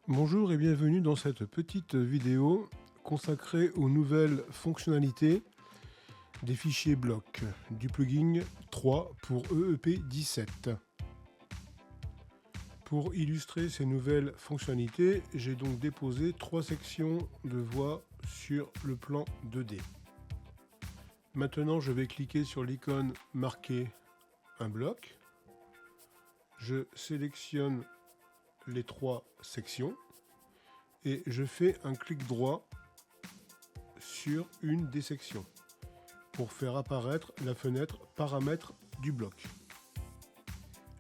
Bonjour et bienvenue dans cette petite vidéo consacrée aux nouvelles fonctionnalités des fichiers blocs du plugin 3 pour EEP17. Pour illustrer ces nouvelles fonctionnalités, j'ai donc déposé 3 sections de voix sur le plan 2D. Maintenant, je vais cliquer sur l'icône marquée un bloc. Je sélectionne les 3 sections et je fais un clic droit sur une des sections pour faire apparaître la fenêtre paramètres du bloc.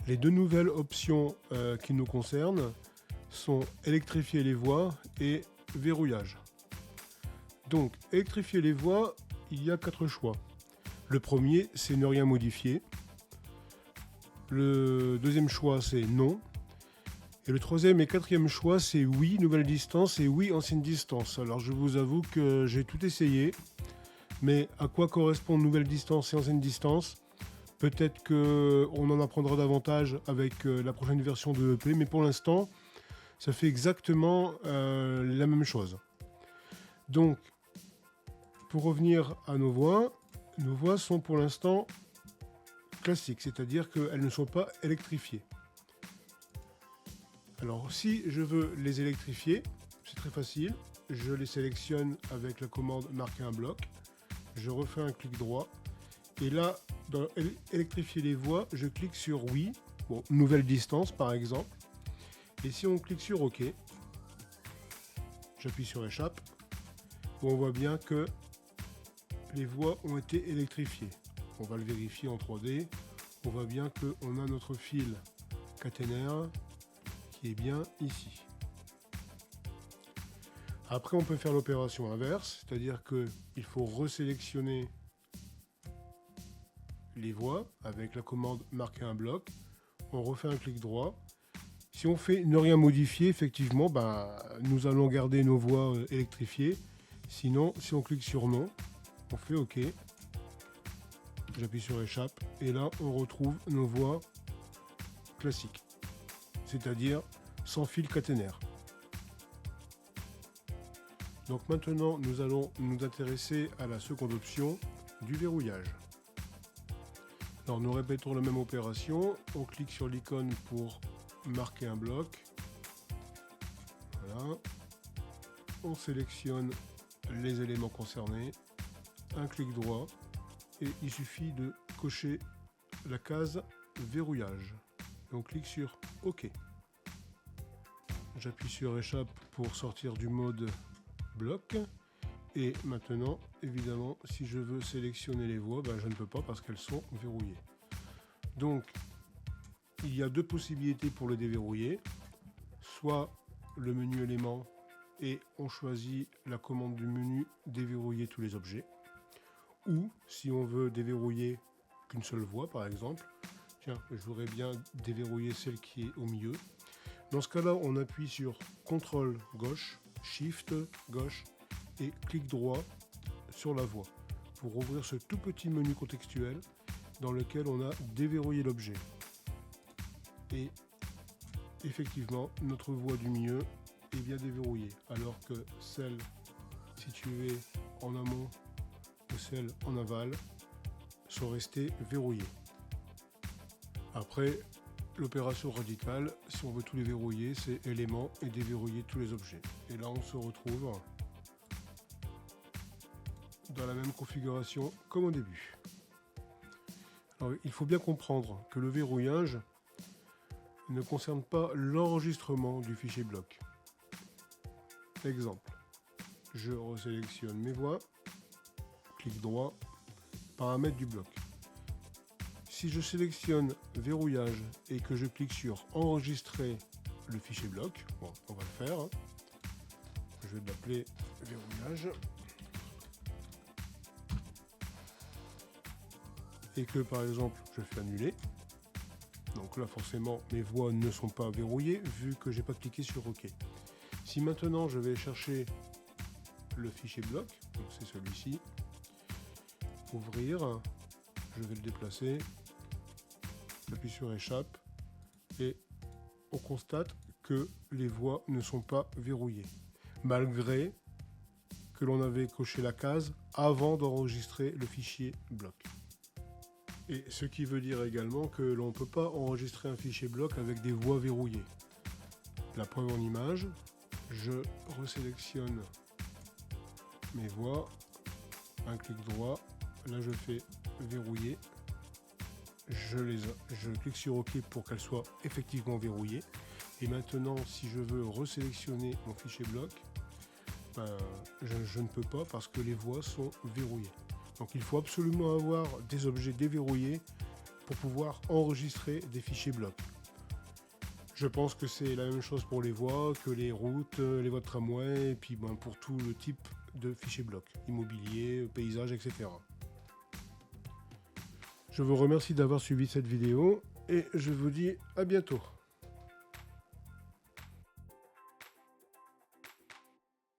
Les deux nouvelles options qui nous concernent sont électrifier les voix et verrouillage. Donc électrifier les voix, il y a 4 choix. Le premier, c'est ne rien modifier. Le deuxième choix, c'est non. Et le troisième et quatrième choix, c'est oui, nouvelle distance et oui, ancienne distance. Alors je vous avoue que j'ai tout essayé, mais à quoi correspondent nouvelle distance et ancienne distance? Peut-être qu'on en apprendra davantage avec la prochaine version de EP, mais pour l'instant, ça fait exactement la même chose. Donc, pour revenir à nos voix sont pour l'instant classiques, c'est-à-dire qu'elles ne sont pas électrifiées. Alors si je veux les électrifier, c'est très facile, je les sélectionne avec la commande marquer un bloc, je refais un clic droit, et là, dans électrifier les voix, je clique sur oui, bon, nouvelle distance par exemple, et si on clique sur OK, j'appuie sur échappe, on voit bien que les voix ont été électrifiées. On va le vérifier en 3D, on voit bien qu'on a notre fil caténaire qui est bien ici. Après, on peut faire l'opération inverse, c'est-à-dire qu'il faut resélectionner les voix avec la commande marquer un bloc. On refait un clic droit. Si on fait ne rien modifier, effectivement, nous allons garder nos voix électrifiées. Sinon, si on clique sur non, on fait OK. J'appuie sur échappe et là, on retrouve nos voix classiques, c'est-à-dire sans fil caténaire. Donc maintenant, nous allons nous intéresser à la seconde option du verrouillage. Alors nous répétons la même opération, on clique sur l'icône pour marquer un bloc. Voilà. On sélectionne les éléments concernés, un clic droit et il suffit de cocher la case verrouillage. Et on clique sur OK. J'appuie sur échappe pour sortir du mode bloc. Et maintenant, évidemment, si je veux sélectionner les voix, je ne peux pas parce qu'elles sont verrouillées. Donc, il y a deux possibilités pour le déverrouiller. Soit le menu éléments et on choisit la commande du menu déverrouiller tous les objets. Ou si on veut déverrouiller qu'une seule voix, par exemple, tiens, je voudrais bien déverrouiller celle qui est au milieu. Dans ce cas-là, on appuie sur CTRL gauche, SHIFT gauche et clic droit sur la voix pour ouvrir ce tout petit menu contextuel dans lequel on a déverrouillé l'objet. Et effectivement, notre voix du milieu est bien déverrouillée, alors que celle située en amont ou celle en aval sont restées verrouillées. Après, l'opération radicale, si on veut tous les verrouiller, c'est éléments et déverrouiller tous les objets. Et là, on se retrouve dans la même configuration comme au début. Alors, il faut bien comprendre que le verrouillage ne concerne pas l'enregistrement du fichier bloc. Exemple, je resélectionne mes voix, clic droit, paramètres du bloc. Si je sélectionne verrouillage et que je clique sur enregistrer le fichier bloc, bon, on va le faire, je vais l'appeler verrouillage, et que par exemple je fais annuler, donc là forcément mes voix ne sont pas verrouillées vu que j'ai pas cliqué sur OK. Si maintenant je vais chercher le fichier bloc, donc c'est celui-ci, ouvrir, je vais le déplacer, j'appuie sur échappe et on constate que les voies ne sont pas verrouillées, malgré que l'on avait coché la case avant d'enregistrer le fichier bloc. Et ce qui veut dire également que l'on ne peut pas enregistrer un fichier bloc avec des voies verrouillées. La preuve en image, je resélectionne mes voies, un clic droit, là je fais verrouiller, je clique sur OK pour qu'elles soient effectivement verrouillées. Et maintenant, si je veux resélectionner mon fichier bloc, je ne peux pas parce que les voies sont verrouillées. Donc il faut absolument avoir des objets déverrouillés pour pouvoir enregistrer des fichiers blocs. Je pense que c'est la même chose pour les voies, que les routes, les voies de tramway, et puis pour tout le type de fichiers blocs, immobilier, paysage, etc. Je vous remercie d'avoir suivi cette vidéo et je vous dis à bientôt.